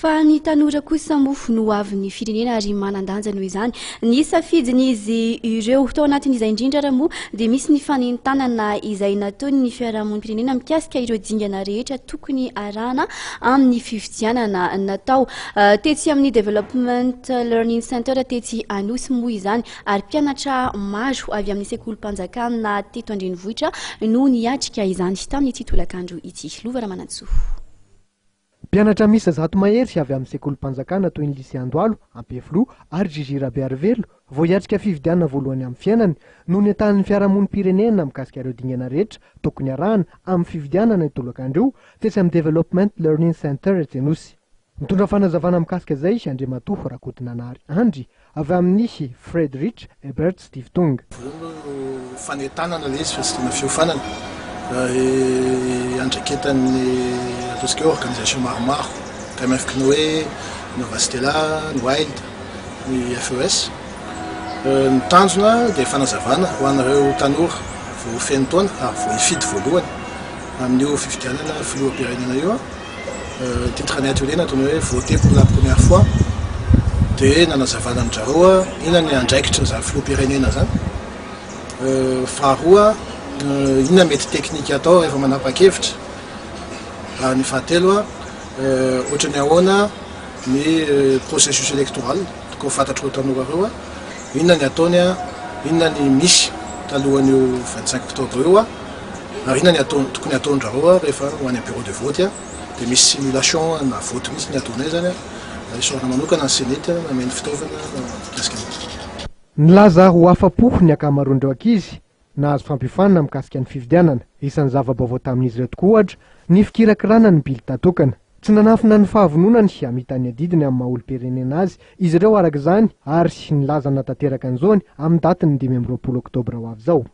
fa ny tanora kosa mofo no avy ny firenena ary manandanja noho izany ny safidin'izy ireo tao anatin'izay indrindra raha moa dia misy ny fanentanana izay nataony ny fiarahamonim-pirenena mikasika ireo dingana rehetra tokony arahana amin'ny fifidianana natao tetsy amin'ny development learning center tetsy Anosy moa izany ary mpianatra maro avy amin'ny sekolim-panjakana teto Andrenivohitra no niatrika izany tamin'ity tolakandro ity. Lova Ramanantsoa. Mpianatra misa zato mahery avy amin'ny sekolim-panjakana toy ny lisea Andohalo, Ampefloha ary Jijira Bearvelo vao hiatrika fifidianana voalohany amin'ny fiainany no nentanin'ny fiarahamonim-pirenena mikasika ireo dingana rehetra tokony arahana amin'ny fifidianana tolakandro tetsy amin'ny Development Learning Center etsy Anosy. Mitondra fanazavana mikasika izay Andriamatoa Rakotonanary Andry avy amin'ny Frederick Ebert Stiftung. Fanentanana ilay izy fa fiofanana andraiketan'ny ataontsika hoe organisation maromaro KMF Knoe, Nova Stella, ny Wild, ny FES. Ny tanjona dia fanazavana ho an'ireo tanora vao feno taona ary vao hifidy voalohany amin'io fifidianana filoham-pirenena io. Titre ny atelier nataony hoe voter pour la première fois dia nanazavana an-jareo inona ny andraikitra izany filoham-pirenena zany. Faharoa inona mety teknika atao rehefa manapa-kevitra. Ny fahatelo ohatra ny ahoana ny processus électoral tokony fantatro tanora ireo inona ny ataony inona ny misy talohan'io 25 octobre io ary inona ny tokony ataondrareo rehefa ho any bureau de vote dia misy simulation na vote misy ny ataonay zany isorana manokana ny senety nameny fitaovana mikasika an'io. Nilaza ho afa-po ny akamaroan'ireo ankizy nahazo fampifanana mikasika ny fifidianana. Isan'ny zava-baovao tamin'izy ireo tokoa ohatra ny fikirakirana ny bilita tokana. Tsy nanafina ny fahavononany hamitany adidiny amin'ny maha-olom-pirenena azy izy ireo arak'izany ary nilaza natanteraka an'izany amin'ny datiny 5 Oktobra ho avy izao.